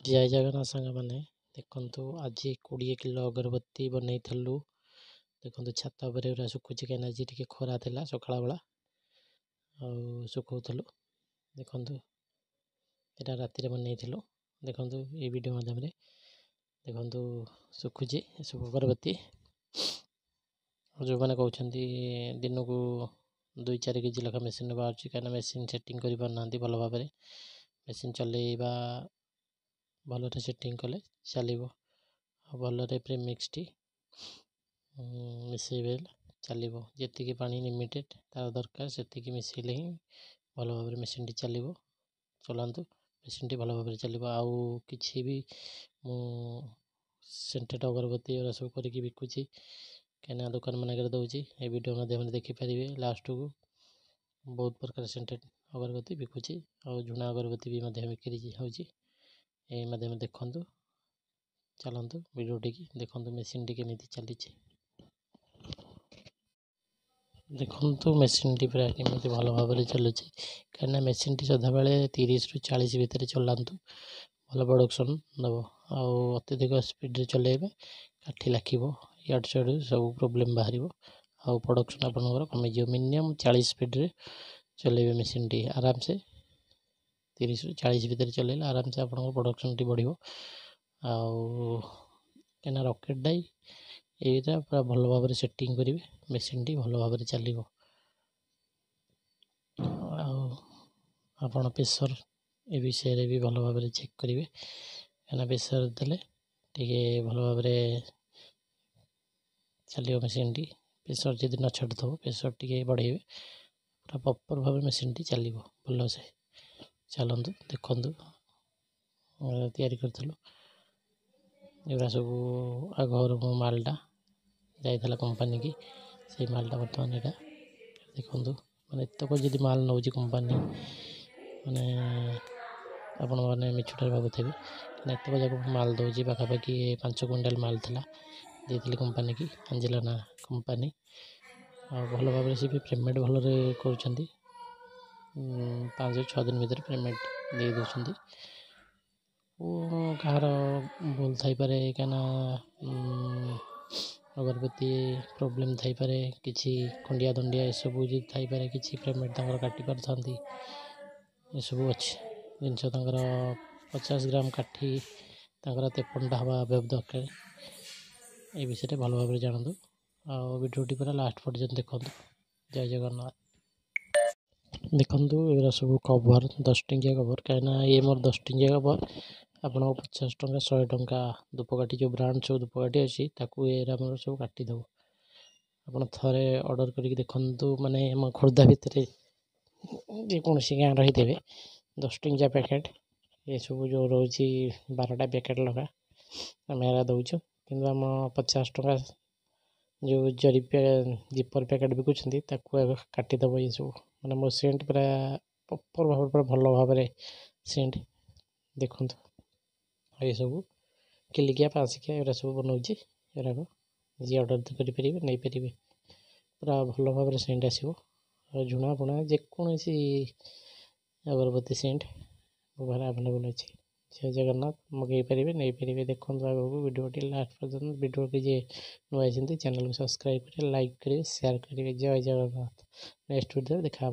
जय जगन्नाथ सांग मैंने देखु आज 20 किलो अगरबत्ती बनईलु। देखो छात पर सुखुची कहीं आज टे खरा था सकाल बेला सुखौलु। देखु यहाँ राति बनईलु। देखु ये वीडियो माध्यम देखु सुखुची सब अगरबत्ती। जो मैंने कहते दिन को 2-4 केजी लेखा मेसीन बाहर कहीं मेसीन सेटिंग कर पारना भल भाव मेसीन चलवा भल सेटिंग कले चलो भल प्रेमिक्स टी मिसेबे चलो जी पानी लिमिटेड तार दरकार से मिसेले ही भल भाव मेसीन टी चलो चलातु मेसीन टी भल भाव चलो। आउ कि भी सेंटेड अगरबत्ती सब करके बिकुची कहीं दुकान मानक दूसरी ये वीडियो माध्यम देखिपारे लास्ट को बहुत प्रकार सेंटेड अगरबत्ती बिकुची और झुणा अगरबत्ती भी बिक्री होची। ये माध्यम देखु चलतु वीडियो टी देखु मेसीन टी केमी चली देखु मेसीन टी पूरा केमी भल भाव चलुची कहीं मेसीन टी सदा बेले 30-40 भितर चलातु भल प्रोडक्शन दब। अत्यधिक स्पीड चलेबे काठी लाखिब इड सियाड़ सब प्रोब्लेम बाहर आउ प्रोडक्शन आपंकर कमिज मिनिमम 40 स्पीड रे चलेबे मेसीन टी आराम से 30-40 भितर चलेले आराम से आप प्रोडक्शन टी बढ़िया आउ कहीं रॉकेट डाई ये पूरा भल भाव सेटिंग करेंगे मेसीन टी भल भाव चलो। आपण प्रेसर ए विषय भी भल भाव चेक करेंगे कहीं प्रेसर देले टे भल भाव चलो मेसीन टी। प्रेसर जदि न छाड़ू प्रेसर टे बढ़ेबे पूरा प्रॉपर भाव मेसीन टी चलो भल से चलतु देखु तैयारी करूँ एवं सब आगर मो मालटा जाइला कंपनी की से मालटा बर्तमान यहाँ देखु मैंने एतक जब माल नौ कंपनी मैंने आपण मैंने मिछुटार भावुथे एतक जाक माल दौर पाखापाखि 5 क्विंटाल माल था देती कंपनी की अंजिलाना कंपनी भल भाव से भी पेमेंट भल कर 5-6 दिन भर पेमेंट दे दूसरी। कहार भूल थाईपे कहीं अगरबत्ती प्रोब्लेम थाईपे किसी खंडिया दंडिया सब थाईपे किसी पेमेंट काटी पारथांती सब अच्छे जिनस 50 ग्राम काठी 53टा हवा दरकार ये विषय भल भाव जानतु आ वीडियोटी पूरा लास्ट पर्यटन देखु। जय जगन्नाथ देखु ये सब कवर 10 टंकिया कवर कहीं ये मोर 10 टंकिया कवर आपको 50 टंका 100 टंका धूपकाठी जो ब्रांड सब धूपकाठी अच्छी मोर सब काटिदेव आप थे ऑर्डर करके देखु माने खोर्धा भितर जेकोसी गाँ रहीथे 10 टंकिया पैकेट ये सब जो रोचे 12टा पैकेट लगा आम दौचु कि आम 50 टंका जो जरी जिपर पैकेट बिकुंट काटिदेव ये सब मैंने मो सेंट पूरा प्रॉपर भाव पूरा भल भाव सेंट देखु ये सब किलिकिया 5 ये सब बनाऊँगी एराक जी ऑर्डर करेंगे नहीं पारे पूरा भल भाव सेंट आसो झुणा फुणा जेकोसी अगरबत्ती सेंट मोबाइल आवेलेबल अच्छे। जय जगन्नाथ मगै पारे नहीं पारे देखो आगे वीडियो लास्ट पर्यटन वीडियो के जे नुआ चैनल को सब्सक्राइब करेंगे लाइक करेंगे शेयर करेंगे। जय जगन्नाथ नेक्स्ट वीडियो देखा।